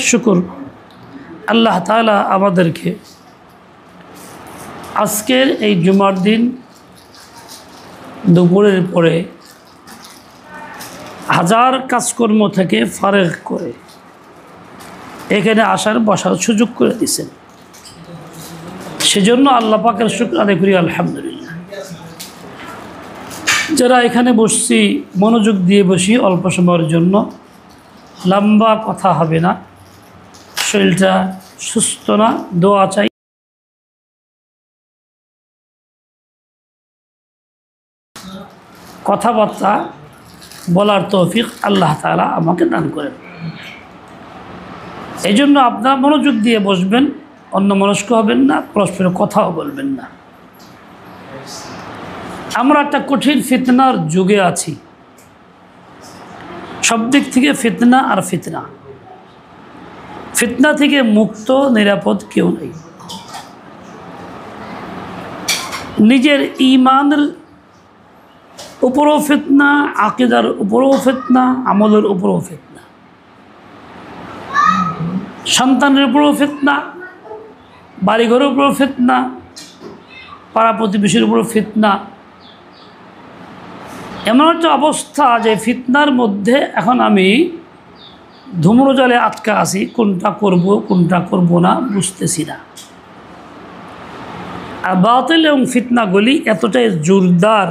শুকর আল্লাহ তাআলা আমাদেরকে আজকের এই জুমার দিন দুপুরের পরে হাজার কাজকর্ম থেকে ফারেগ করে এখানে আসার বসার সুযোগ করে দিয়েছেন। সেজন্য আল্লাহ পাকের শুকর আদায় করি আলহামদুলিল্লাহ। যারা এখানে বসছি মনোযোগ দিয়ে বসি, অল্প সময়ের জন্য, লম্বা কথা হবে না, শরীরটা সুস্থ না, দোয়া চাই। কথাবার্তা বলার তৌফিক আল্লাহ তাআলা আমাকে দান করেন। এই জন্য আপনারা মনোযোগ দিয়ে বসবেন, অন্যমনস্ক হবেন না, পরস্পরের কথাও বলবেন না। আমরা একটা কঠিন ফিতনার যুগে আছি, সব দিক থেকে ফিতনা আর ফিতনা। ফিতনা থেকে মুক্ত নিরাপদ কেউ নেই। নিজের ঈমানের উপরও ফিতনা, আকীদার উপরও ফিতনা, আমলের উপরও ফিতনা, সন্তানের উপরও ফিতনা, বাড়িঘরের উপরও ফিতনা, পাড়া প্রতিবেশীর উপরও ফিতনা। এমন একটা অবস্থা যে ফিতনার মধ্যে এখন আমি ধূম্রজালে আটকা আছি, কোনটা করব কোনটা করব না বুঝতেছি না। আর বাতিল এবং ফিতনাগুলি এতটাই জোরদার,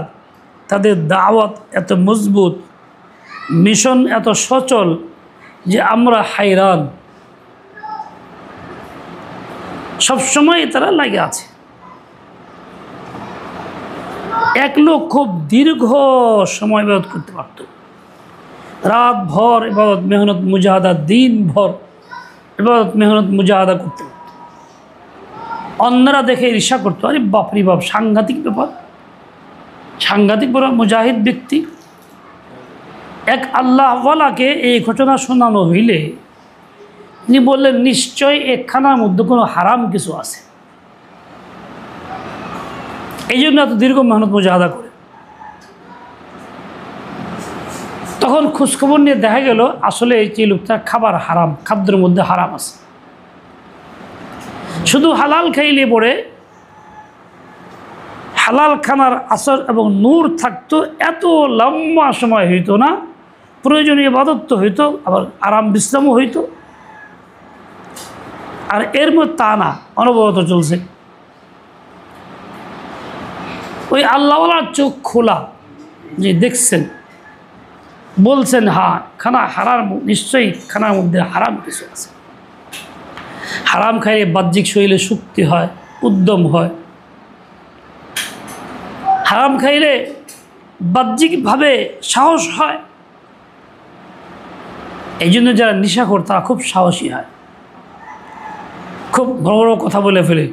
তাদের দাওয়াত এত মজবুত, মিশন এত সচল যে আমরা হায়রান। সবসময় তারা লাগে আছে। এক লোক খুব দীর্ঘ সময় ইবাদত করতে পারত, রাত ভর ইবাদত মেহনত মুজাহাদা, দিন ভর ইবাদত মেহনত মুজাহাদা করতে পারত। অন্যরা দেখে ঈর্ষা করতো, আরে বাপরি বাপ, সাংঘাতিক ব্যাপার, সাংঘাতিক বড় মুজাহিদ ব্যক্তি। এক আল্লাহওয়ালাকে এই ঘটনা শোনানো হইলে তিনি বললেন, নিশ্চয় একখানার মধ্যে কোনো হারাম কিছু আছে, এই জন্য এত দীর্ঘ মেহনত মুজাহাদা করে। তখন খোঁজখবর নিয়ে দেখা গেল আসলে এই যে লোকটার খাবার হারাম, খাদ্যের মধ্যে হারাম আছে। শুধু হালাল খাইলে পরে হালাল খানার আসর এবং নূর থাকতো, এত লম্বা সময় হইতো না, প্রয়োজনীয় ইবাদত হইতো, আবার আরাম বিশ্রামও হইতো। আর এর মধ্যে তা না, অনবরত চলছে। ওই আল্লাহওয়ালার চোখ খোলা, যে দেখছেন, বলছেন হ্যাঁ খানা হারাম, নিশ্চয়ই খানার মধ্যে হারাম কিছু আছে। হারাম খাইলে বাহ্যিক শরীরে শক্তি হয়, উদ্যম হয়। হারাম খাইলে বাহ্যিকভাবে সাহস হয়। এই জন্য যারা নেশাখোর তারা খুব সাহসী হয়, খুব বড় বড় কথা বলে ফেলে,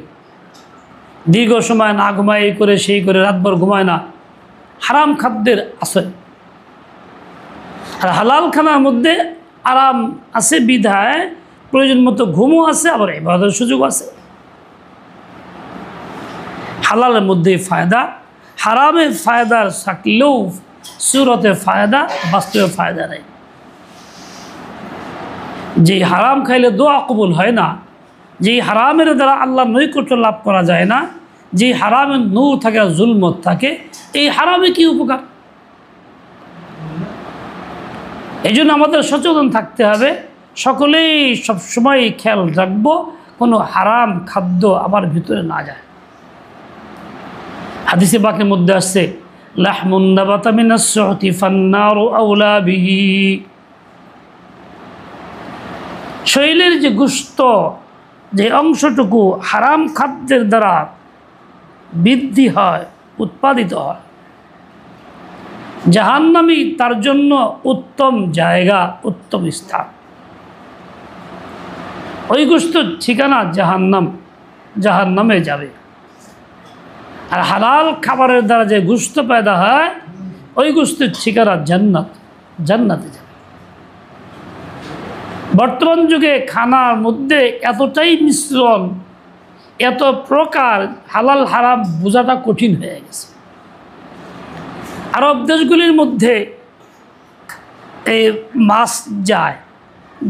দীর্ঘ সময় না ঘুমায়, এই করে সেই করে, রাতভর ঘুমায় না, হারাম খাদ্যের আসে। আর হালাল খানার মধ্যে আরাম আছে বিধায় প্রয়োজন মতো ঘুমও আছে, আবার ইবাদতের সুযোগ আছে। হালালের মধ্যে ফায়দা, হারামে ফায়দা থাকলেও সুরতে ফায়দা, বাস্তবে ফায়দা নেই। যে হারাম খাইলে দোয়া কবুল হয় না, যে হারামের দ্বারা আল্লাহর নৈকট্য লাভ করা যায় না, যে হারামের নূর থাকে, জুলমত থাকে, এই হারামে কি উপকার? এই জন্য আমাদের সচেতন থাকতে হবে। সকলেই সবসময় খেয়াল রাখবো কোনো হারাম খাদ্য আমার ভিতরে না যায়। হাদিসে পাকের মধ্যে আসছে, লাহমুন নাবাতা মিনাস সুহতি ফান্নারু আওলা বিহি। শরীরের যে গোশত, যে অংশটুকু হারাম খাদ্যের দ্বারা বৃদ্ধি হয়, উৎপাদিত হয়, জাহান্নামী তার জন্য উত্তম জায়গা, উত্তম স্থান। ওই গোশতের ঠিকানা জাহান্নাম, জাহান্নামে যাবে। আর হালাল খাবারের দ্বারা যে গোশত পয়দা হয়, ওই গোশতের ঠিকানা জান্নাত, জান্নাতে যাবে। বর্তমান যুগে খানার মধ্যে এতটাই মিশ্রণ, এত প্রকার, হালাল হারাম বোঝাটা কঠিন হয়ে গেছে। আরব দেশগুলির মধ্যে এই মাছ যায়,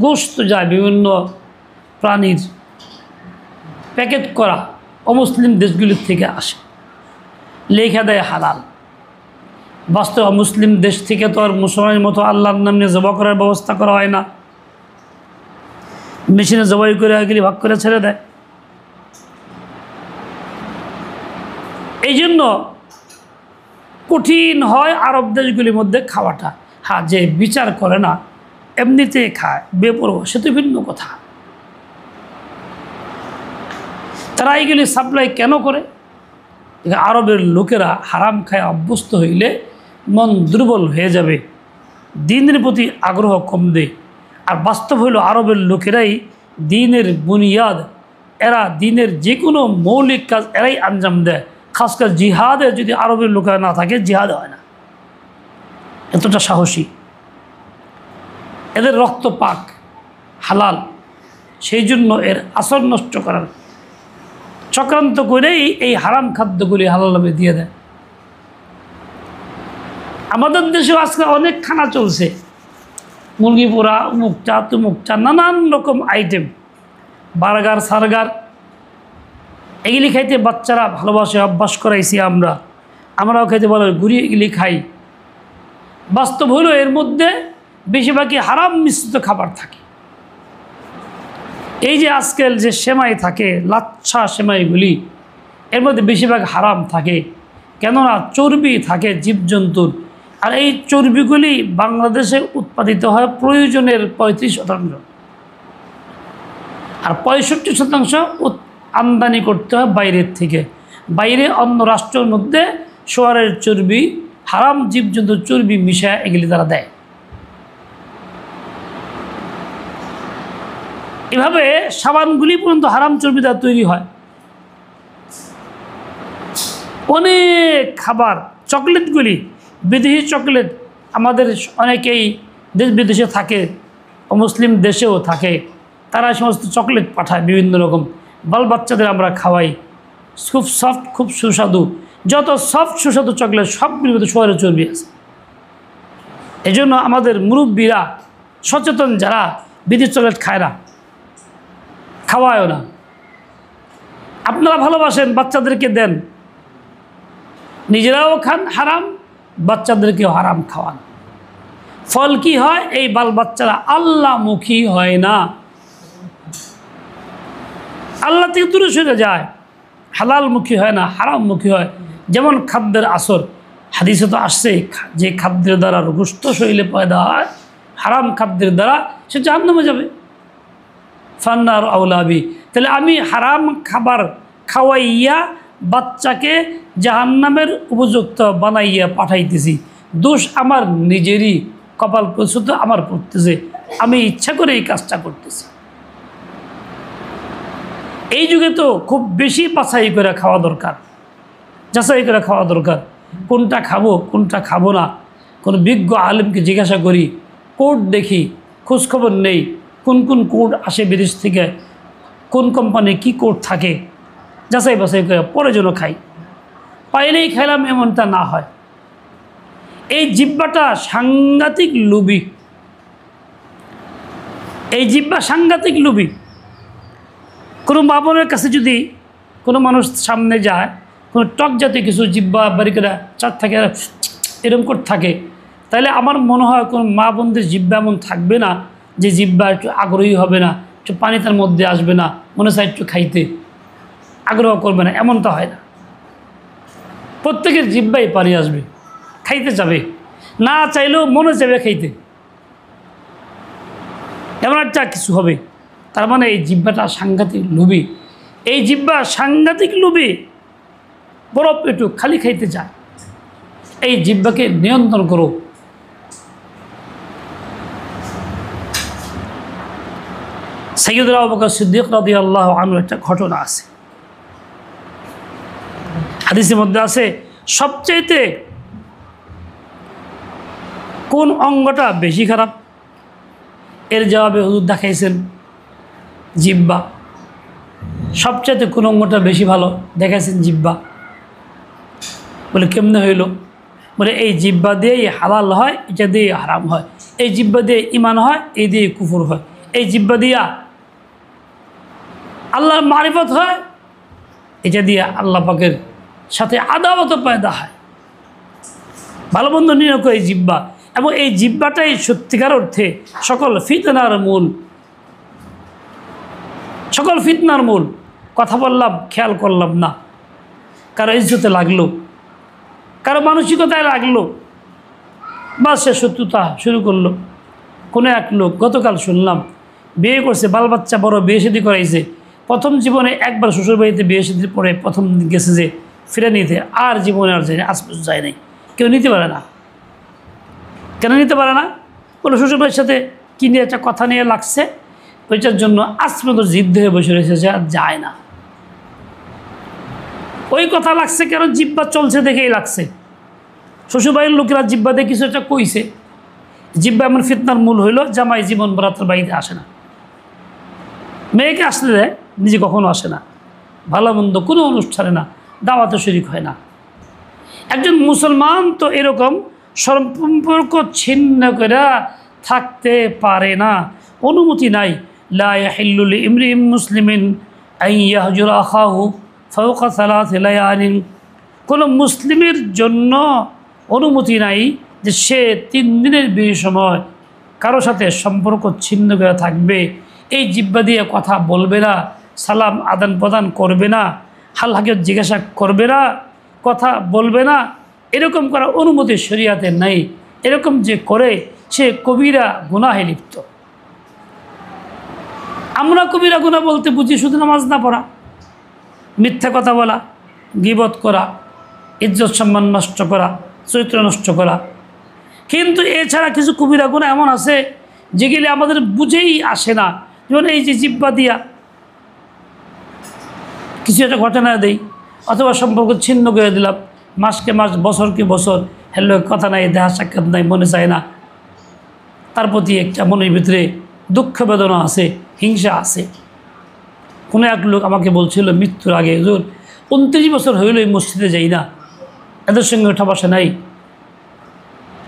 গোশত যায় বিভিন্ন প্রাণীর প্যাকেট করা অমুসলিম দেশগুলির থেকে আসে, লেখা দেয় হালাল। বাস্তব মুসলিম দেশ থেকে তো আর মুসলমানের মতো আল্লাহর নাম নিয়ে জবাই করার ব্যবস্থা করা হয় না, মেশিনে জবাই করে এগুলি ভাগ করে ছেড়ে দেয়। এই জন্য কঠিন হয় আরব দেশগুলির মধ্যে খাওয়াটা। হ্যাঁ, যে বিচার করে না এমনিতে খায় বেপরোয়া, সে তো ভিন্ন কথা। তারা এইগুলি সাপ্লাই কেন করে? আরবের লোকেরা হারাম খায় অভ্যস্ত হইলে মন দুর্বল হয়ে যাবে, দিনের প্রতি আগ্রহ কমবে। আর বাস্তব হইল আরবের লোকেরাই দিনের বুনিয়াদ, এরা দিনের যে কোনো মৌলিক কাজ এরাই আঞ্জাম দেয়। খাস করে জিহাদে যদি আরবের লোকেরা না থাকে জিহাদ হয় না, এতটা সাহসী। এদের রক্ত পাক হালাল, সেই জন্য এর আসর নষ্ট করার চক্রান্ত করেই এই হারাম খাদ্যগুলি হালাল নামে দিয়ে দেয়। আমাদের দেশেও আজকে অনেক খানা চলছে, মুরগি পোড়া, মুখ চা, তুমুক চা, নানান রকম আইটেম, বার্গার সার্গার, এগুলি খাইতে বাচ্চারা ভালোবাসে, অভ্যাস করাইছি আমরাও খাইতে ভালো ঘুরি, এগুলি খাই। বাস্তব হলো এর মধ্যে বেশিরভাগই হারাম মিশ্রিত খাবার থাকে। এই যে আজকাল যে সেমাই থাকে, লাচ্ছা সেমাইগুলি, এর মধ্যে বেশিরভাগ হারাম থাকে, কেননা চর্বি থাকে জীবজন্তুর। আর এই চর্বিগুলি বাংলাদেশে উৎপাদিত হয় প্রয়োজনের 35%, আর 65% আমদানি করতে হয় বাইরের থেকে। বাইরে অন্য রাষ্ট্রের মধ্যে শোয়ারের চর্বি, হারাম জীবজন্তুর চর্বি মিশায় এগুলি তারা দেয়। এভাবে সাবানগুলি পর্যন্ত হারাম চর্বি দ্বারা তৈরি হয়। অনেক খাবার, চকলেটগুলি, বিদেশি চকলেট, আমাদের অনেকেই দেশ বিদেশে থাকে, মুসলিম দেশেও থাকে, তারা সমস্ত চকলেট পাঠায় বিভিন্ন রকম, বাল বাচ্চাদের আমরা খাওয়াই, খুব সফট, খুব সুস্বাদু। যত সফট সুস্বাদু চকলেট সবগুলির মধ্যে শোয়ারের চর্বি আছে। এই জন্য আমাদের মুরব্বীরা সচেতন, যারা বিদেশি চকলেট খায় না, খাওয়ায়ও না। আপনারা ভালোবাসেন, বাচ্চাদেরকে দেন, নিজেরাও খান হারাম, বাচ্চাদেরকেও হারাম খাওয়ান। ফল কি হয়? এই বাল বাচ্চারা আল্লাহমুখী হয় না, আল্লাহ থেকে দূরে সরে যায়, হালালমুখী হয় না, হারামমুখী হয়। যেমন খাদ্যের আসর, হাদিসে তো আসছে, যে খাদ্যের দ্বারা রোগস্থ শরীরে পয়দা হয়, হারাম খাদ্যের দ্বারা সে জাহান্নামে যাবে। ফান্নার আউলাবি, তাহলে আমি হারাম খাবার খাওয়াইয়া বাচ্চাকে জাহান্নামের উপযুক্ত বানাইয়া পাঠাইতেছি। দোষ আমার নিজেরই, কপাল পরিশুদ্ধ আমার পড়তেছে, আমি ইচ্ছা করে এই কাজটা করতেছি। এই যুগে তো খুব বেশি বাছাই করে খাওয়া দরকার, যাচাই করে খাওয়া দরকার, কোনটা খাবো কোনটা খাবো না। কোনো বিজ্ঞ আলেমকে জিজ্ঞাসা করি, কোড দেখি, খোঁজখবর নেই, কোন কোন কোড আসে বিদেশ থেকে, কোন কোম্পানির কী কোড থাকে, যাচাই বাছাই করে পরে যেন খাই। পাইলেই খাইলাম এমনটা না হয়। এই জিহ্বাটা সাংঘাতিক লোভী, এই জিহ্বা সাংঘাতিক লোভী। কোনো বাবনের কাছে যদি কোনো মানুষ সামনে যায়, কোনো টক জাতীয় কিছু জিহ্বা বাড়ি করে চার থাকে, এরকম করে থাকে, তাহলে আমার মনে হয় কোনো মা বোনদের জিহ্বা এমন থাকবে না যে জিহ্বা একটু আগ্রহী হবে না, একটু পানি তার মধ্যে আসবে না, মনে চায় একটু খাইতে, আগ্রহ করবে না, এমনটা হয় না। প্রত্যেকের জিহ্বাই পানি আসবে, খাইতে যাবে, না চাইলেও মনে চাইবে খাইতে, এমন একটা কিছু হবে। তার মানে এই জিহ্বাটা সাংঘাতিক লোভী। এই জিহ্বা সাংঘাতিক লোভী, বড় পেটু খালি খাইতে চায়। এই জিহ্বাকে নিয়ন্ত্রণ করো। সাইয়্যিদুনা আবু বকর সিদ্দিক রাদিয়াল্লাহু আনহু একটা ঘটনা আছে, হাদিসের মধ্যে আছে, সবচাইতে কোন অঙ্গটা বেশি খারাপ? এর জবাবে হুজুর দেখাইছেন জিহ্বা। সবচাইতে কোন অঙ্গটা বেশি ভালো? দেখাইছেন জিহ্বা। বলে কেমনে হইল? বলে এই জিহ্বা দিয়েই হালাল হয়, এটা দিয়ে হারাম হয়, এই জিহ্বা দিয়ে ঈমান হয়, এই দিয়ে কুফর হয়, এই জিহ্বা দিয়া আল্লাহর মারিফত হয়, এটা দিয়ে আল্লাহ পাকের সাথে আদাওয়াত পয়দা হয়। ভালো মন্দ নিরক এই জিহ্বা, এবং এই জিহ্বাটাই সত্যিকার অর্থে সকল ফিতনার মূল। সকল ফিতনার মূল। কথা বললাম, খেয়াল করলাম না, কারো ইজ্জতে লাগলো, কারো মানসিকতায় লাগলো, বা সে শত্রুতা শুরু করলো। কোনো এক লোক গতকাল শুনলাম বিয়ে করছে, বাল বাচ্চা বড়, বিয়ে শাদী করাইছে, প্রথম জীবনে একবার শ্বশুরবাড়িতে বিয়ে শাদীর পরে প্রথম গেছে যে ফিরে নিতে, আর জীবনে আর যায় না, আজ পর্যন্ত যায় নাই। কেউ নিতে পারে না। কেন নিতে পারে না? বলে শ্বশুরবাড়ির সাথে কী নিয়ে একটা কথা নিয়ে লাগছে, ওইটার জন্য আজ পর্যন্ত জিদ ধরে বসে রয়েছে, সে আর যায় না। ওই কথা লাগছে কেন? জিব্বা চলছে দেখেই লাগছে। শ্বশুরবাড়ির লোকেরা জিব্বা দিয়ে কিছু একটা কইছে, জিব্বা এমন ফিতনার মূল হইল, জামাই জীবন বরাতের বাড়িতে আসে না, মেয়েকে আসতে দেয়, নিজে কখনো আসে না, ভালো মন্দ কোনো অনুষ্ঠানে না, দাওয়াতে শরীক হয় না। একজন মুসলমান তো এরকম সম্পর্ক ছিন্ন করে থাকতে পারে না, অনুমতি নাই। লা ইয়াহিল্লু লিইমরিইন মুসলিমিন আন ইয়াহজুরা আখাহু ফাওকা সালাসি লায়ালিন। কোনো মুসলিমের জন্য অনুমতি নাই যে সে 3 দিনের বেশি সময় কারো সাথে সম্পর্ক ছিন্ন করে থাকবে। এই জিহ্বা দিয়ে কথা বলবে না, সালাম আদান প্রদান করবে না, হাল হাকিকত জিজ্ঞাসা করবে না, কথা বলবে না, এরকম করার অনুমতি শরিয়াতে নাই। এরকম যে করে সে কবিরা গুনাহে লিপ্ত। আমরা কবিরা গুনাহ বলতে বুঝি শুধু নামাজ না পড়া, মিথ্যা কথা বলা, গীবত করা, ইজ্জত সম্মান নষ্ট করা, চরিত্র নষ্ট করা। কিন্তু এছাড়া কিছু কবিরা গুনাহ এমন আছে যেগুলি আমাদের বুঝেই আসে না। যেমন এই যে জিহ্বা দিয়া কিছু একটা ঘটনা দেই, অথবা সম্পর্ক ছিন্ন করে দিলাম, মাসকে মাস, বছরকে বছর, হ্যালো কথা নাই, দেখা সাক্ষাৎ নাই, মনে চায় না, তার প্রতি একটা মনের ভিতরে দুঃখ বেদনা আছে, হিংসা আছে। কোনো এক লোক আমাকে বলছিল মৃত্যুর আগে, হুজুর 29 বছর হইল এই মসজিদে যাই না, এদের সঙ্গে ওঠা বসা নাই।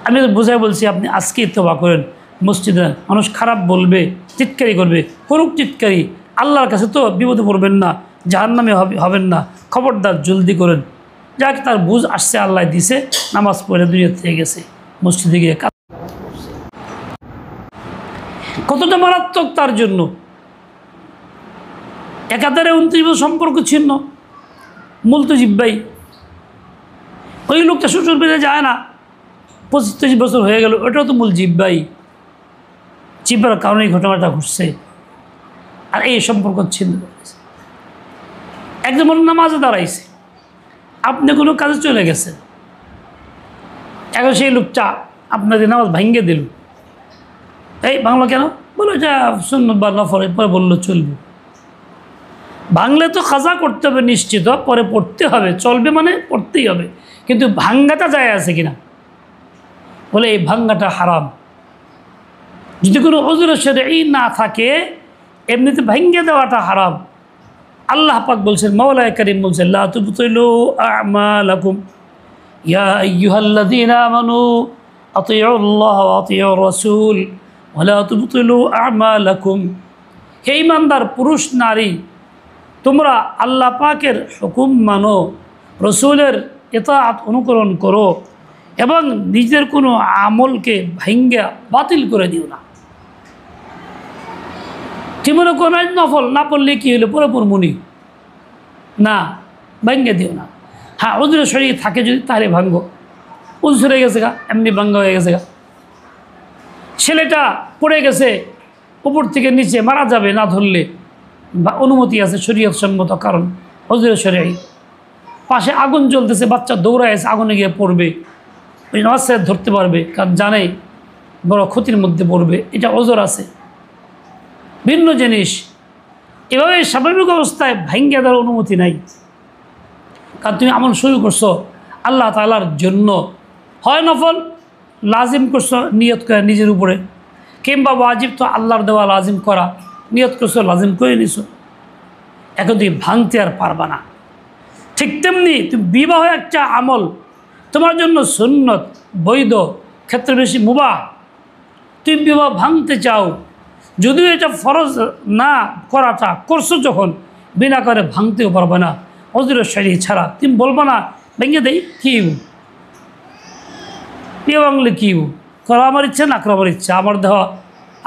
আমি বোঝাই বলছি আপনি আজকেই তওবা করেন, মসজিদে মানুষ খারাপ বলবে, চিৎকারি করবে, করুক চিৎকারি, আল্লাহর কাছে তো বিপদে পড়বেন না, জাহান্নামে হবেন না, খবরদার জলদি করেন। যাকে তার বুঝ আসছে, আল্লাহ দিছে, নামাজ পড়ে দুনিয়া থেকে গেছে, মসজিদে গিয়ে কতটা মারাত্মক তার জন্য। একাধারে 29 বছর সম্পর্ক ছিন্ন, মূল তো জিহ্বাই। ওই লোকটা শ্বশুর বাড়ি যায় না, 25-30 বছর হয়ে গেল, ওটাও তো মূল জিহ্বাই। জিহ্বার কারণে এই ঘটনাটা ঘটছে, আর এই সম্পর্ক ছিন্ন করেছে। একদম নামাজে দাঁড়াইছে, আপনি কোনো কাজে চলে গেছেন, এখন সেই লোকটা আপনাদের নামাজ ভাঙ্গে দিল। এই বাংলা কেন? বলো এটা সুন্নত বা নফল, পরে বললো চলবে। ভাঙলে তো কাজা করতে হবে নিশ্চিত, পরে পড়তে হবে, চলবে মানে পড়তেই হবে, কিন্তু ভাঙ্গাটা যায় আছে কিনা? বলে এই ভাঙ্গাটা হারাম। যদি কোনো ওযর শরঈ না থাকে, এমনিতে ভাঙ্গে দেওয়াটা হারাম। আল্লাহ পাক বলছেন, মাওলানা কারীম বলছেন, লা তুবতিলু আমালাকুম ইয়া আইয়ুহাল্লাযীনা আমানু আতিউল্লাহ ওয়া আতিউর রাসূল ওয়া লা তুবতিলু আমালাকুম। হে ঈমানদার পুরুষ নারী, তোমরা আল্লাহ পাকের হুকুম মানো, রসুলের ইতাআত অনুকরণ করো, এবং নিজের কোনো আমলকে ভাঙ্গা বাতিল করে দিও না। মনে কোনো নফল না পড়লে কী হলো, পরে পড়মুনি না, ভাঙ্গে দিও না। হ্যাঁ, ওদের শরীর থাকে যদি, তাহলে ভাঙ্গো। উজর হয়ে গেছে গা, এমনি ভাঙ্গা হয়ে গেছে গা, ছেলেটা পড়ে গেছে উপর থেকে নিচে, মারা যাবে না ধরলে, বা অনুমতি আছে শরীয়ত সম্মত কারণ, ওজর শরঈ। পাশে আগুন জ্বলতেছে, বাচ্চা দৌড়ায় আছে, আগুনে গিয়ে পড়বে, ওই নামাজ ধরতে পারবে, কারণ জানে বড় ক্ষতির মধ্যে পড়বে, এটা ওজর আছে। ভিন্ন জিনিস। এভাবে স্বাভাবিক অবস্থায় ভাঙ্গিয়ে দেওয়ার অনুমতি নাই, কারণ তুমি আমল শুরু করছো আল্লাহ তাআলার জন্য, হয় নফল লাজিম করছো নিয়ত করে নিজের উপরে, কিংবা ওয়াজিব তো আল্লাহর দেওয়া লাজিম করা, নিয়ত করছো লাজিম করে নিছো, এখন তুমি ভাঙতে আর পারবা না। ঠিক তেমনি তুমি বিবাহ একটা আমল, তোমার জন্য সুন্নত, বৈধ, ক্ষেত্রে বেশি মুবাহ, তুমি বিবাহ ভাঙতে চাও, যদিও এটা ফরজ না করাটা করছো, যখন বিনা করে ভাঙতেও পারবে না অজুর শরী ছাড়া, তুমি বলবো না ভেঙে দেই কী বিয়ে বাংলে কী করা আমার ইচ্ছা না করা আমার ইচ্ছা,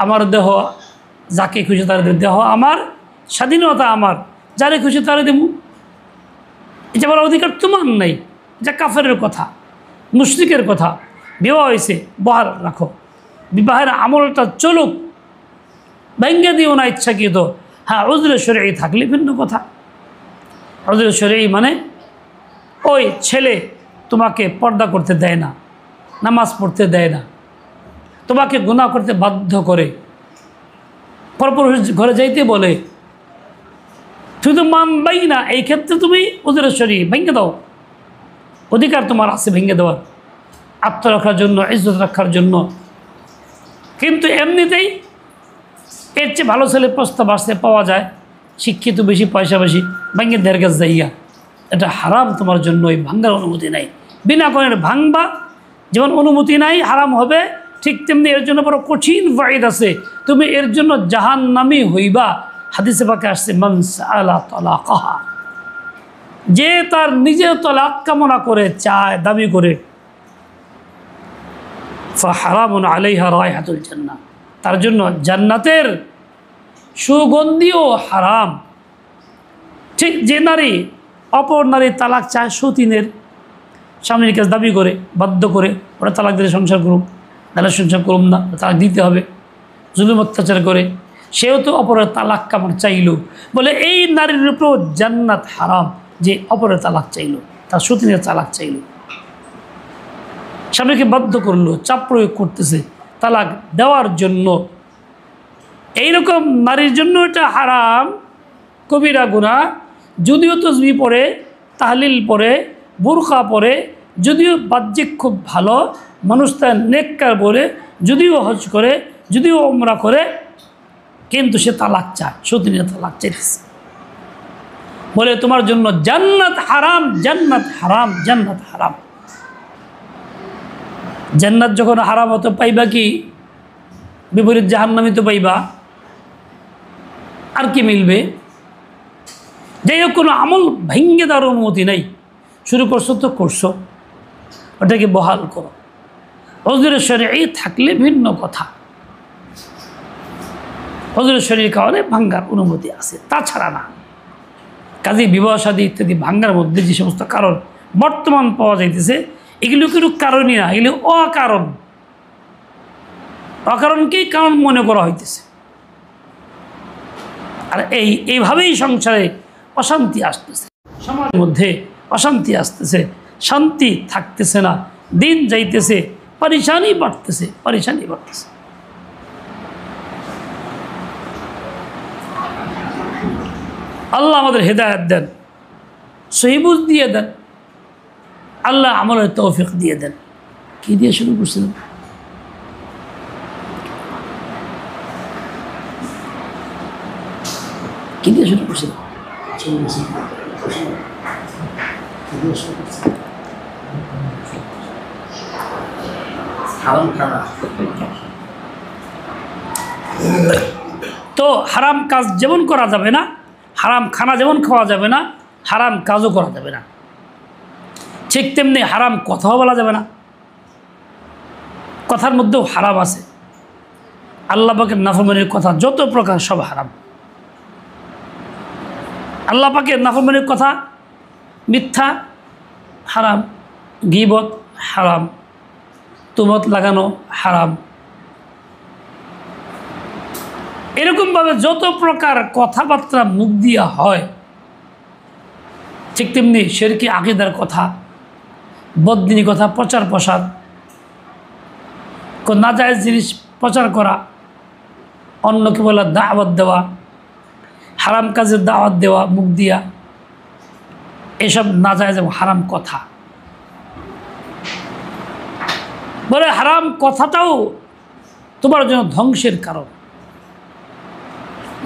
আমার দেহ যাকে খুশি তার দেহ আমার, স্বাধীনতা আমার, যারে খুশি তারে দেবো, এটা বলার অধিকার তোমার নাই। এটা কাফেরের কথা, মুশরিকের কথা। বিবাহ হয়েছে বহাল রাখো, বিবাহের আমলটা চলুক, ভেঙ্গে দিও না ইচ্ছাকৃত। হ্যাঁ, উজরে শরঈ থাকলে ভিন্ন কথা। উজরে শরঈ মানে ওই ছেলে তোমাকে পর্দা করতে দেয় না, নামাজ পড়তে দেয় না, তোমাকে গুনাহ করতে বাধ্য করে, পরপুরুষ ঘরে যাইতে বলে, তুমি তো মানবাই না, এই ক্ষেত্রে তুমি উজরে শরঈ ভেঙে দাও, অধিকার তোমার আছে ভেঙে দেওয়ার, আত্মরক্ষার জন্য, ইজ্জত রক্ষার জন্য। কিন্তু এমনিতেই এর চেয়ে ভালো ছেলে প্রস্তাব আসতে পাওয়া যায়, শিক্ষিত বেশি, পয়সা বেশি, ভেঙে দেড় গাছ যাইয়া, এটা হারাম তোমার জন্য, এই ভাঙ্গার অনুমতি নাই। বিনা কারণে ভাঙবা, যেমন অনুমতি নাই হারাম হবে, ঠিক তেমনি এর জন্য বড় কঠিন ওয়াইদ আছে, তুমি এর জন্য জাহান্নামী হইবা। হাদিসে পাকে আসছে, মান সাআলা তালাকাহা, যে তার নিজের তলাক কামনা করে, চায়, দাবি করে, ফাহারামুন আলাইহা রায়হাতুল জান্নাহ, তার জন্য জান্নাতের সুগন্ধিও হারাম। ঠিক যে নারী অপর নারী তালাক চায়, সতীনের স্বামীর কাছে দাবি করে, বাধ্য করে, ওরা তালাক দিলে সংসার করুক, তাহলে সংসার করুম না, তালাক দিতে হবে, জুলুম অত্যাচার করে, সেও তো অপরের তালাক কামড় চাইল, বলে এই নারীর উপরেও জান্নাত হারাম, যে অপরের তালাক চাইল, তার সতীনের তালাক চাইল, স্বামীকে বাধ্য করলো, চাপ প্রয়োগ করতেছে তালাক দেওয়ার জন্য। এইরকম নারীর জন্য এটা হারাম, কবিরা গুনাহ। যদিও তসবিহ পড়ে, তাহলিল পড়ে, বুরকা পড়ে, যদিও বাহ্যিক খুব ভালো মানুষ, তার নেককার বলে, যদিও হজ করে, যদিও উমরা করে, কিন্তু সে তালাক চায়, সতীনের তালাক চাইতেছে, বলে তোমার জন্য জান্নাত হারাম, জান্নাত হারাম, জান্নাত হারাম। জান্নাত যখন হারাম হতো পাইবা কি? বিপরীত জাহান্নামী তো পাইবা, আর কি মিলবে? যাই হোক, কোনো আমল ভেঙ্গে দেওয়ার অনুমতি নেই। শুরু করছো তো করছো, ওটাকে বহাল করো। হজরে শরঈ থাকলে ভিন্ন কথা, হজরে শরীর কারণে ভাঙ্গার অনুমতি আছে, তাছাড়া না। কাজে বিবাহ শাদী ইত্যাদি ভাঙ্গার মধ্যে যে সমস্ত কারণ বর্তমান পাওয়া যাইতেছে, এগুলো কিন্তু কারণই না, এগুলো অকারণ, অকারণকেই কারণ মনে করা হইতেছে। আর এইভাবেই সংসারে অশান্তি আসতেছে, সমাজের মধ্যে অশান্তি আসতেছে, শান্তি থাকতেছে না, দিন যাইতেছে, পরেশানি বাড়তেছে, পরেশানি বাড়তেছে। আল্লাহ আমাদের হেদায়েত দেন, সহি বুঝ দিয়ে দেন, আল্লাহ আমলের তৌফিক দিয়ে দেন। কি দিয়ে শুরু করছিলেন? কি দিয়ে শুরু করছিলেন? তো হারাম কাজ যেমন করা যাবে না, হারাম খানা যেমন খাওয়া যাবে না, হারাম কাজও করা যাবে না, ঠিক তেমনি হারাম কথাও বলা যাবে না। কথার মধ্যেও হারাম আছে। আল্লাহ পাকের নাফরমানির কথা যত প্রকার সব হারাম। আল্লাহ পাকের নাফরমানির কথা মিথ্যা হারাম, গীবত হারাম, তুহমত লাগানো হারাম। এরকমভাবে যত প্রকার কথাবার্তা মুখ দিয়া হয়, ঠিক তেমনি শিরকি আকীদার কথা, বদদিনী কথা, প্রচার প্রসার, নাজায়েজ জিনিস প্রচার করা, অন্যকে বলা দাওয়াত দেওয়া, হারাম কাজের দাওয়াত দেওয়া মুখ দিয়া, এসব নাজায়েজ এবং হারাম কথা। বলে হারাম কথাটাও তোমার জন্য ধ্বংসের কারণ।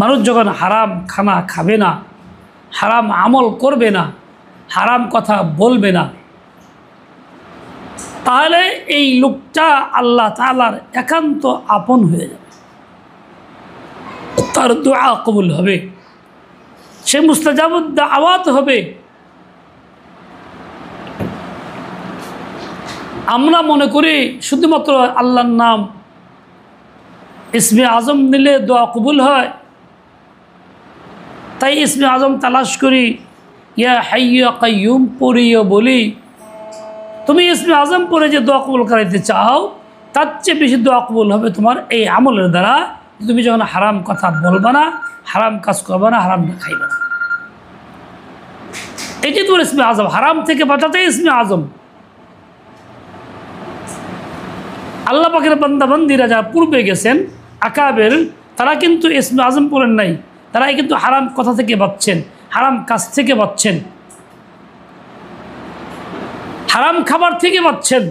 মানুষ যখন হারাম খানা খাবে না, হারাম আমল করবে না, হারাম কথা বলবে না, তাহলে এই লোকটা আল্লাহ তাআলার একান্ত আপন হয়ে যাবে। তার দোয়া কবুল হবে, সে মুস্তাজাবুদ দাওয়াত হবে। আমরা মনে করি শুধুমাত্র আল্লাহর নাম ইসমে আজম নিলে দোয়া কবুল হয়, তাই ইসমে আজম তালাশ করি, ইয়া হাইয়্যু ইয়া কাইয়্যুম পড়িও বলি। তুমি ইসমে আজম পড়ে যে দোয়া কবুল করাইতে চাও, তার চেয়ে বেশি দোয়া কবুল হবে তোমার এই আমলের দ্বারা। তুমি যখন হারাম কথা বলবা না, হারাম কাজ করবা না, হারামটা খাইবা না, এটি তোমার ইসমে আজম। হারাম থেকে বাঁচাতে ইসমে আজম। আল্লাহ পাকের বান্দাবান্দিরা যারা পূর্বে গেছেন আকাবের, তারা কিন্তু ইসমে আজম পড়েন নাই, তারাই কিন্তু হারাম কথা থেকে বাঁচছেন, হারাম কাজ থেকে বাঁচছেন, হারাম খাবার থেকে বাঁচছেন,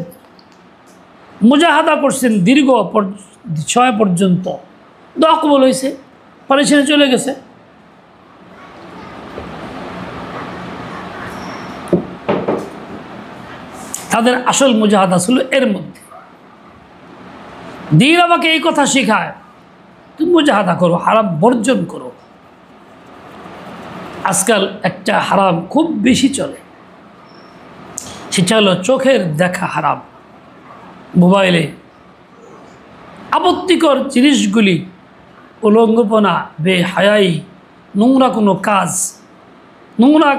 মুজাহাদা করছেন দীর্ঘ সময় পর্যন্ত। দোয়া কবুল হয়েছে, পরেশানি চলে গেছে। তাদের আসল মুজাহাদা ছিল এর মধ্যে। দিন আমাকে এই কথা শেখায়, তুমি মুজাহাদা করো, হারাম বর্জন করো। আজকাল একটা হারাম খুব বেশি চলে, সেটা হলো চোখের দেখা হারাম। মোবাইলে আপত্তিকর জিনিসগুলি, উলঙ্গপনা, বেহায়াই, নোংরা কোনো কাজ, নোংরা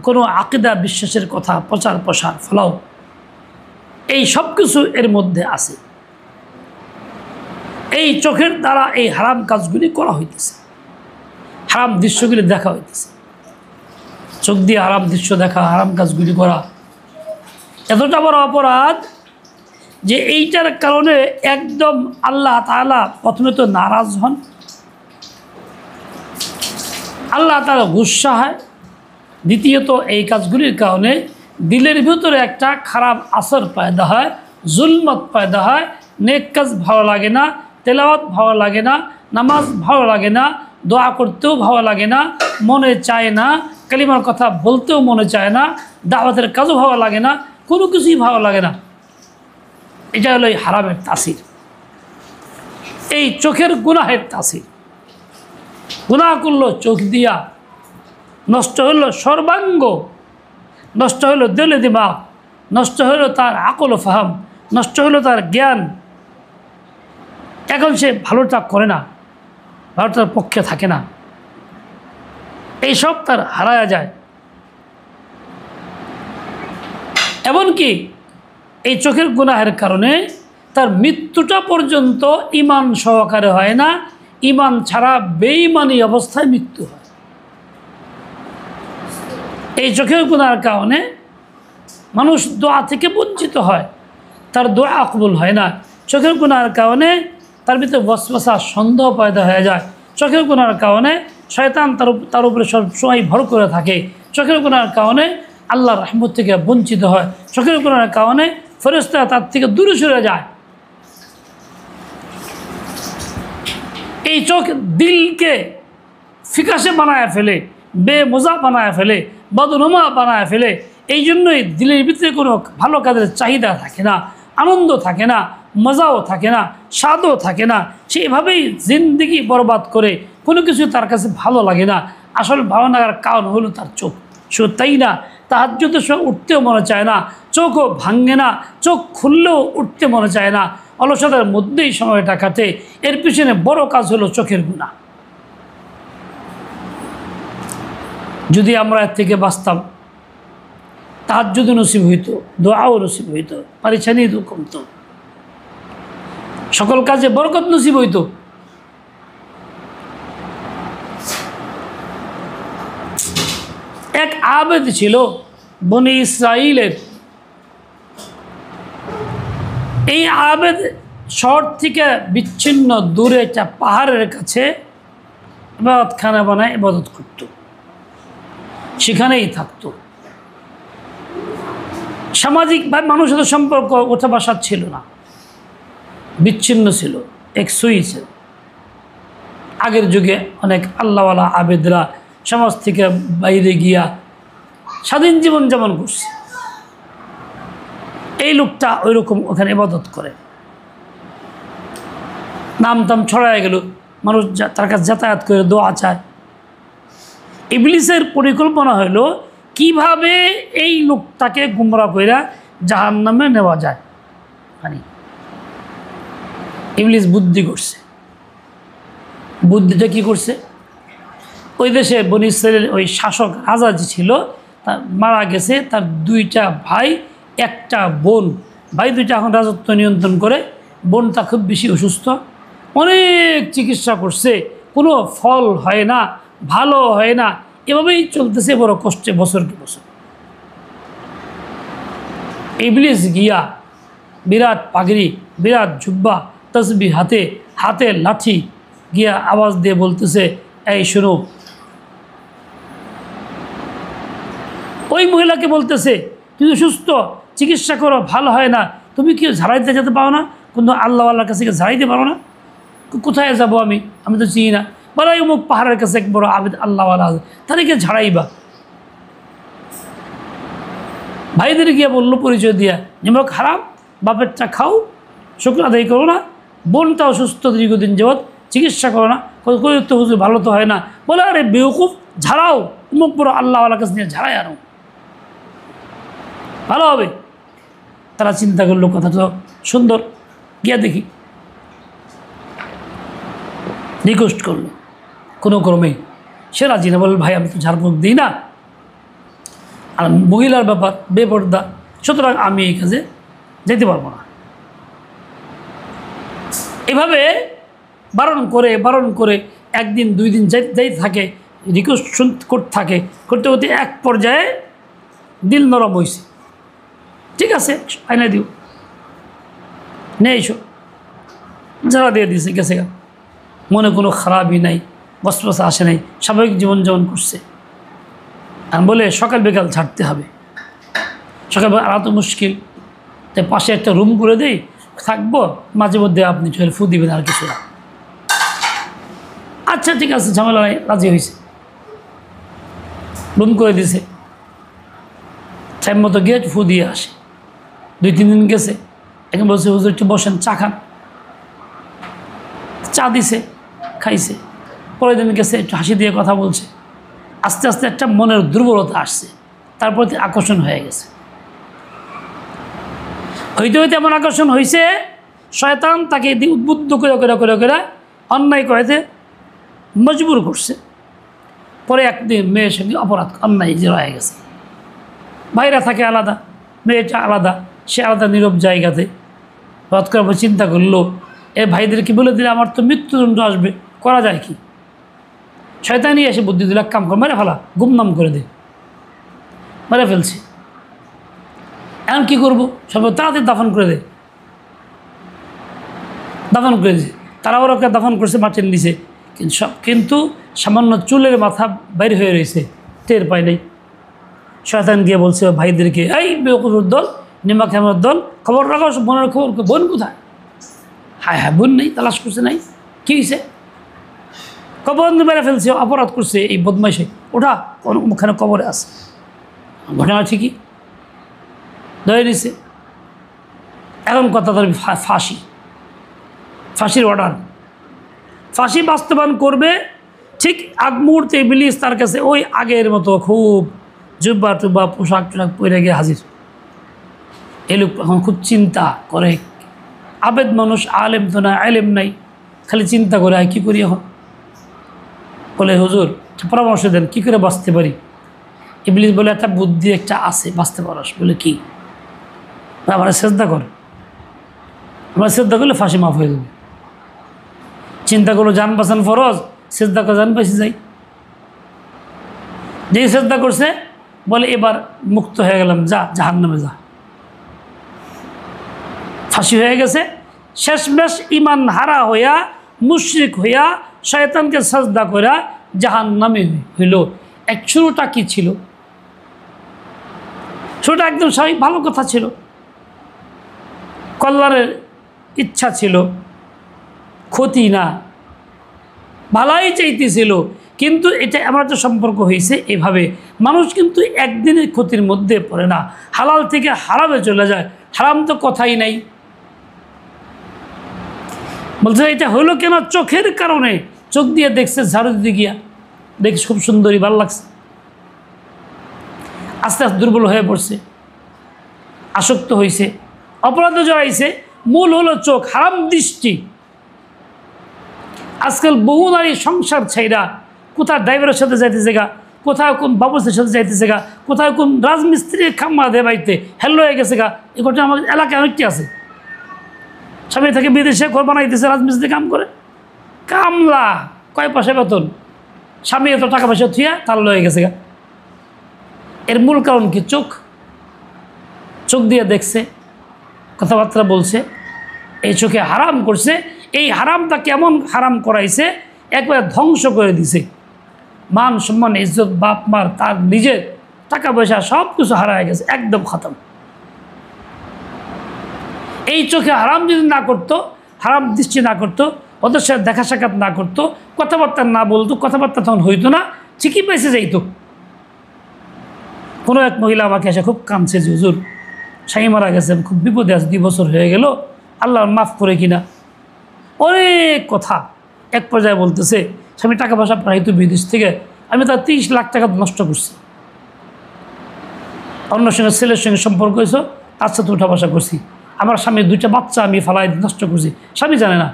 কোনো আকিদা বিশ্বাসের কথা প্রচার প্রসার ফলাও, এই সব কিছু এর মধ্যে আছে। এই চোখের দ্বারা এই হারাম কাজগুলি করা হইতেছে, হারাম দৃশ্যগুলি দেখা হইতেছে। চোখ দিয়ে হারাম দৃশ্য দেখা, হারাম কাজগুলি করা এতটা বড় অপরাধ যে এইটার কারণে একদম আল্লাহ তাআলা প্রথমে তো নারাজ হন, আল্লাহ তাআলা গুসা হয়। দ্বিতীয়ত এই কাজগুলির কারণে দিলের ভিতরে একটা খারাপ আসর পয়দা হয়, জুলমত পয়দা হয়। নেক কাজ ভালো লাগে না, তেলাওয়াত ভালো লাগে না, নামাজ ভালো লাগে না, দোয়া করতেও ভালো লাগে না, মনে চায় না, কালিমার কথা বলতেও মনে চায় না, দাওয়াতের কাজও ভালো লাগে না, কোনো কিছুই ভালো লাগে না। এটা হলো এই হারামের তাসির, এই চোখের গুনাহের তাসির। গুনাহ করলো চোখ দিয়া, নষ্ট হলো সর্বাঙ্গ, নষ্ট হলো দিলে দিমাগ, নষ্ট হলো তার আকল ও ফাহাম, নষ্ট হলো তার জ্ঞান। এখন সে ভালোটা করে না, ভালোটার পক্ষে থাকে না, এইসব তার হারায়া যায়। এমনকি এই চোখের গুনাহের কারণে তার মৃত্যুটা পর্যন্ত ঈমান সহকারে হয় না, ঈমান ছাড়া বেঈমানি অবস্থায় মৃত্যু হয়। এই চোখের গুনাহের কারণে মানুষ দোয়া থেকে বঞ্চিত হয়, তার দোয়া কবুল হয় না। চোখের গুনাহের কারণে তার ভিতরে ওয়াসওয়াসা, সন্দেহ পয়দা হয়ে যায়। চোখের গুনাহের কারণে শয়তান তার উপরে সবসময় ভর করে থাকে। চোখের গুনাহের কারণে আল্লাহর রহমত থেকে বঞ্চিত হয়। চোখের গুনাহের কারণে ফেরেশতারা তার থেকে দূরে সরে যায়। এই চোখ দিলকে ফিকাশে বানায় ফেলে, বেমজা বানায় ফেলে, বদনুমা বানায় ফেলে। এই জন্যই দিলের ভিতরে কোনো ভালো কাজের চাহিদা থাকে না, আনন্দ থাকে না, মজাও থাকে না, স্বাদও থাকে না। সেইভাবেই জিন্দেগি বরবাদ করে, কোনো কিছু তার কাছে ভালো লাগে না। আসল ভালো লাগার কারণ হলো তার চোখ। শুধু তাই না, তাহাজ্জুদের সময় উঠতেও মনে চায় না, চোখও ভাঙে না, চোখ খুললেও উঠতে মনে চায় না, অলসতার মধ্যেই সময়টা কাটে। এর পিছনে বড় কাজ হলো চোখের গুনাহ। যদি আমরা এর থেকে বাঁচতাম, তাহাজ্জুদ নসিব হইতো, দোয়াও নসিব হইতো, পারিশানি কমতো, সকল কাজে বরকত নসিব হইতো। এক আবেদ ছিল বনি ইসরাইলের। এই আবেদ শহর থেকে বিচ্ছিন্ন দূরে একটা পাহাড়ের কাছে ইবাদতখানা বানায় ইবাদত করত, সেখানেই থাকতো। সামাজিকভাবে মানুষের সাথে সম্পর্ক ওঠা বসা ছিল না, বিচ্ছিন্ন ছিল, এক সুই ছিল। আগের যুগে অনেক আল্লাহওয়ালা আবেদরা সমাজ থেকে বাইরে গিয়া স্বাধীন জীবন যাপন করছে। এই লোকটা ওই রকম ওখানে ইবাদত করে, নাম টাম ছড়ায় গেল, মানুষ তার কাছে যাতায়াত করে দোয়া চায়। ইবলিসের পরিকল্পনা হলো কিভাবে এই লোকটাকে গুমরা কইরা জাহান্নামে নেওয়া যায়। মানে ইবলিস বুদ্ধি করছে। বুদ্ধিটা কি করছে? ওই দেশে বনি ইসরাইলের ওই শাসক রাজা যে ছিল, তার মারা গেছে, তার 2টা ভাই, 1টা বোন। ভাই 2টা এখন রাজত্ব নিয়ন্ত্রণ করে, বোনটা খুব বেশি অসুস্থ। অনেক চিকিৎসা করছে, কোনো ফল হয় না, ভালো হয় না। এভাবেই চলতেছে বড় কষ্টে বছর কি বছর। ইবলিস গিয়া বিরাট পাগড়ি, বিরাট জুব্বা, তসবি হাতে, হাতে লাঠি, গিয়া আওয়াজ দিয়ে বলতেছে, এই শোনো। ওই মহিলাকে বলতেছে, তুমি সুস্থ, চিকিৎসা করো, ভালো হয় না, তুমি কি ঝাড়াইতে যেতে পারো না? কিন্তু আল্লাহওয়ালার কাছে ঝাড়াইতে পারো না? কোথায় যাবো আমি তো চিনি না। বলে অমুক পাহাড়ের কাছে এক বড় আবেদ আল্লাহওয়ালা আছে, তাদেরকে ঝাড়াইবা। ভাইদের গিয়ে বললো পরিচয় দিয়া, নিমক হারাম, বাপেরটা খাও, শুক্র আদায় করো না, বোনটা অসুস্থ দীর্ঘদিন যাবৎ, চিকিৎসা করো না, তো হুজুর ভালো তো হয় না। বলে আরে বেউকুফ, ঝাড়াও, অমুক বড় আল্লাহওয়ালার কাছে নিয়ে ঝাড়াই আনো, ভালো হবে। তারা চিন্তা করলো কথা তো সুন্দর, গিয়া দেখি। রিকোয়েস্ট করলো, কোনো ক্রমে সে রাজি না। বলল ভাই আমি তো ঝাড়ফুঁক দিই না, আর মহিলার ব্যাপার বেপর্দা, সুতরাং আমি এই কাজে যেতে পারবো না। এভাবে বারণ করে 1 দিন 2 দিন যাই থাকে, রিকোয়েস্ট করতে থাকে, করতে করতে এক পর্যায়ে দিল নরম হয়েছে। ঠিক আছে, আয়না দিও, নিয়ে এসো। যারা দিয়ে দিয়েছে, গেছে গা, মনে কোনো খারাপই নাই, বসবাসা আসে নাই, স্বাভাবিক জীবনযাপন করছে। আর বলে সকাল বিকাল ছাড়তে হবে, সকালবেলা আনা তো মুশকিল, তাই পাশে একটা রুম করে দেই, থাকবো, মাঝে মধ্যে আপনি চলে ফু দিবেন, আর কিছু না। আচ্ছা ঠিক আছে, ঝামেলা নাই, রাজি হয়েছে, রুম করে দিছে। টাইম মতো গিয়ে ফু দিয়ে আসে। 2-3 দিন গেছে, এখন বলছে হুজুর একটু বসেন, চা খান। চা দিছে, খাইছে। পরের দিন গেছে, একটু হাসি দিয়ে কথা বলছে। আস্তে আস্তে একটা মনের দুর্বলতা আসছে, তার প্রতি আকর্ষণ হয়ে গেছে। হইতে হইতে এমন আকর্ষণ হয়েছে, শয়তান তাকে উদ্বুদ্ধ করে অন্যায় করেতে মজবুর করছে। পরে একদিন মেয়ের সঙ্গে অন্যায় যে রয়ে গেছে। ভাইরা থাকে আলাদা, মেয়েটা আলাদা, সে আলাদা নীরব জায়গাতে। হঠাৎ করে চিন্তা করলো, এ ভাইদেরকে বলে দিলে আমার তো মৃত্যুদণ্ড আসবে, করা যায় কি? শয়তানি এসে বুদ্ধি দিল, এক কাম কর, মেরে ফেলা, গুমনাম করে দে। মেরে ফেলছে। এখন কী করবো? সব তাড়াতাড়ি দাফন করে দে। দাফন করে দিয়েছে, তারা ওরা দাফন করছে মাটির নিচে, কিন্তু সামান্য চুলের মাথা বাইর হয়ে রয়েছে, টের পায় নাই। শয়তান গিয়ে বলছে ভাইদেরকে, এই বেকুফের দল, নিমা খেমার দল, খবর রাখো, বোনের খবর, বোন কোথায়? হায় হায়, বোন নেই, তালাশ করছে, নাই। কী হয়েছে? কবর মেরে ফেলছে, অপরাধ করছে এই বদমাইশে, ওটা ওখানে কবরে আছে। ঘটনা ঠিকই ধরে নিছে। এখন কথা ধর ফাঁসির অর্ডার, ফাঁসি বাস্তবায়ন করবে। ঠিক আগ মুহূর্তে ইবলিস তার কাছে ওই আগের মতো খুব জুব্বা টুব্বা পোশাক পরে গিয়ে হাজির। এই লোক এখন খুব চিন্তা করে, আবেদ মানুষ, আলেম তো না, আলেম নাই, খালি চিন্তা করে কী করি এখন। বলে হুজুর পরামর্শ দেন, কী করে বাঁচতে পারি? ইবলিস বলে একটা বুদ্ধি একটা আছে বাঁচতে পারস। বলে কি? আমার শ্রদ্ধা কর, আমার শ্রদ্ধা করলে ফাঁসি মাফ হয়ে যাবে। চিন্তা করলো জান বাঁচান ফরজ, শ্রদ্ধা করে জান বেঁচে যাই। যেই শ্রদ্ধা করছে বলে এবার মুক্ত হয়ে গেলাম, যা জাহান্নামে যা। ফাঁসি হয়ে গেছে। শেষমেশ ইমান হারা হইয়া, মুশরিক হইয়া, শয়তানকে সাজদা করা জাহান্নামে হইল। শুরুটা কি ছিল? শুরুটা একদম স্বাভাবিক, ভালো কথা ছিল, কল্যাণের ইচ্ছা ছিল, ক্ষতি না, ভালাই চাইতেছিল। কিন্তু এটা এমন একটা সম্পর্ক হয়েছে এভাবে। মানুষ কিন্তু একদিনের ক্ষতির মধ্যে পড়ে না, হালাল থেকে হারামে চলে যায়। হারাম তো কথাই নাই। বলছে এটা হলো কেন? চোখের কারণে, চোখ দিয়ে দেখছে ঝাড়ু দিতে গিয়া, দেখি খুব সুন্দরী, ভালো লাগছে, আস্তে আস্তে দুর্বল হয়ে পড়ছে, আসক্ত হয়েছে, অপরাধ জড়াইছে। মূল হলো চোখ, হারাম দৃষ্টি। আজকাল বহু নারী সংসার ছাইরা কোথাও ড্রাইভারের সাথে যাইতেছে গা, কোথাও কোন বাবুসের সাথে যাইতেছে গা, কোথাও কোন রাজমিস্ত্রির খাম্মা দেয় বাড়িতে হ্যালো হয়ে গেছে গা। এ ঘটনা আমাদের এলাকায় অনেকটি আছে। স্বামী থেকে বিদেশে ঘর বানাইতেছে, রাজমিস্ত্রি কাম করে, কামলা, কয় পয়সা বেতন, স্বামী এত টাকা পয়সা থুয়া তার লয়ে গেছে গা। এর মূল কারণ কি? চোখ। চোখ দিয়ে দেখছে, কথাবার্তা বলছে, এই চোখে হারাম করছে। এই হারামটা কেমন হারাম করাইছে, একবারে ধ্বংস করে দিছে। মান সম্মান, ইজ্জত, বাপ মার, তার নিজের টাকা পয়সা সব কিছু হারায় গেছে, একদম খতম। এই চোখে হারাম যদি না করতো, হারাম দৃষ্টি না করতো, ওদের সাথে দেখা সাক্ষাৎ না করতো, কথাবার্তা না বলতো, কথাবার্তা তখন হইতো না, ঠিকই পাইছে যাইতো। কোনো এক মহিলা আমাকে এসে খুব কাঁদছে যে হুজুর স্বামী মারা গেছে, খুব বিপদে আছে, 2 বছর হয়ে গেল, আল্লাহ মাফ করে কিনা, অনেক কথা। এক পর্যায়ে বলতেছে স্বামী টাকা পয়সা পাঠাইতো বিদেশ থেকে, আমি তার 30 লাখ টাকা নষ্ট করছি, অন্য সঙ্গে ছেলের সঙ্গে সম্পর্ক হয়েছে, তার সাথে উঠা বসা করছি, আমার স্বামীর 2টা বাচ্চা আমি ফালাই নষ্ট করছি, স্বামী জানে না।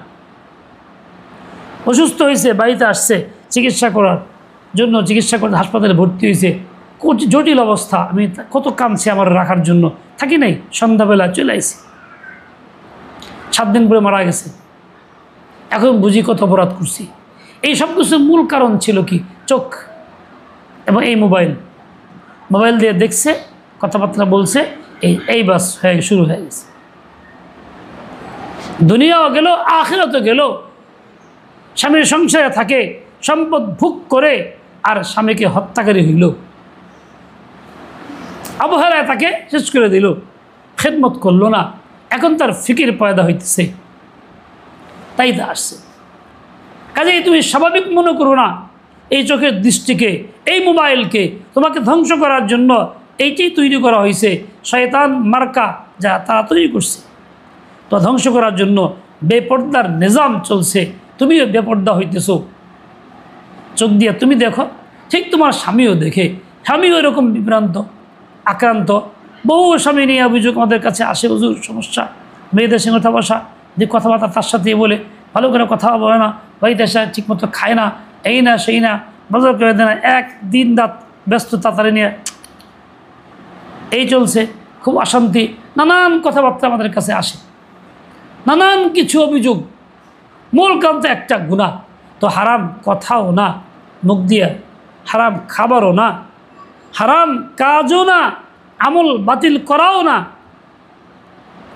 অসুস্থ হয়েছে, বাড়িতে আসছে চিকিৎসা করার জন্য, চিকিৎসা করতে হাসপাতালে ভর্তি হয়েছে, জটিল অবস্থা। আমি কত কাঁদছি আমার রাখার জন্য, থাকি নাই, সন্ধ্যাবেলা চলে আসি, 7 দিন পরে মারা গেছে। এখন বুঝি কত অপরাধ করছি। এই সব কিছুর মূল কারণ ছিল কি? চোখ এবং এই মোবাইল দিয়ে দেখছে, কথাবার্তা বলছে, এই বাস শুরু হয়ে গেছে। দুনিয়াও গেল, আখিরাতও গেল। স্বামীর সংসারে থাকে, সম্পদ ভোগ করে, আর স্বামীকে হত্যাকারী হইল, অবহেলায় তাকে শেষ করে দিল, খেদমত করলো না। এখন তার ফিকির পয়দা হইতেছে, তাই তা আসছে। কাজেই তুমি স্বাভাবিক মনে করো না এই চোখের দৃষ্টিকে, এই মোবাইলকে তোমাকে ধ্বংস করার জন্য এইটাই তৈরি করা হয়েছে। শয়তান মার্কা যা তারা তৈরি করছে, তো ধ্বংস করার জন্য বেপর্দার নিজাম চলছে। তুমিও বেপর্দা হইতেছো। চোখ দিয়ে তুমি দেখো, ঠিক তোমার স্বামীও দেখে, স্বামীও এরকম বিভ্রান্ত, আক্রান্ত। বহু স্বামী নিয়ে অভিযোগ আমাদের কাছে আসে, হুজুর সমস্যা, মেয়েদের সঙ্গে কথা বসা, যে কথাবার্তা তার সাথেই বলে, ভালো করে কথা বলে না, বাড়িতে এসে ঠিকমতো খায় না, এই না সেই না, বাজার করে দেয় না, এক দিন রাত ব্যস্ত তাড়াতাড়ি নিয়ে এই চলছে, খুব অশান্তি, নানান কথাবার্তা আমাদের কাছে আসে, নানান কিছু অভিযোগ। মূল কারণ তো একটা, গুনাহ। তো হারাম কথাও না মুখ দিয়ে, হারাম খাবারও না, হারাম কাজও না, আমল বাতিল করাও না,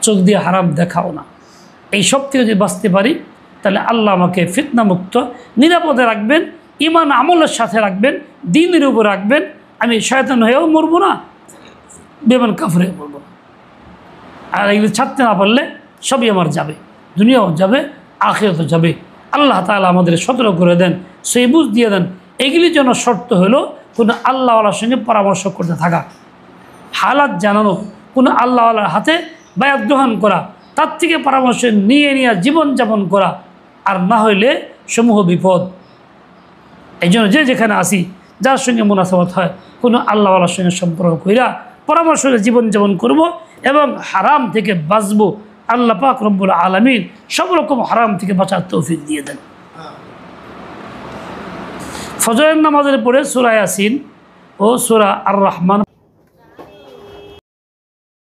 চোখ দিয়ে হারাম দেখাও না। এই সব থেকে যদি বাঁচতে পারি, তাহলে আল্লাহ আমাকে ফিতনামুক্ত নিরাপদে রাখবেন, ইমান আমলের সাথে রাখবেন, দ্বীনের উপর রাখবেন। আমি শয়তান হয়েও মরবো না, বেমান কাফের হয়ে মরবো না। আর এগুলো ছাড়তে না পারলে সবই আমার যাবে, দুনিয়াও যাবে, আখিরাতও যাবে। আল্লাহ তাআলা আমাদের সতর্ক করে দেন, সেই বুঝ দিয়ে দেন। এগুলির জন্য শর্ত হলো কোনো আল্লাহওয়ালার সঙ্গে পরামর্শ করতে থাকা, হালাত জানানো, কোনো আল্লাহওয়ালার হাতে বায়াত গ্রহণ করা, তার থেকে পরামর্শ নিয়ে জীবনযাপন করা, আর না হইলে সমূহ বিপদ। এই জন্য যে যেখানে আসি, যার সঙ্গে মুনাসাবাত হয়, কোনো আল্লাহওয়ালার সঙ্গে সম্পর্ক কইরা পরামর্শ করে জীবনযাপন করব এবং হারাম থেকে বাঁচব। আল্লাহ পাক রব্বুল আলামিন সব রকম হারাম থেকে বাঁচার তৌফিক দিয়ে দেন। ফজরের নামাজের পরে সূরা ইয়াসিন ও সূরা আর রহমান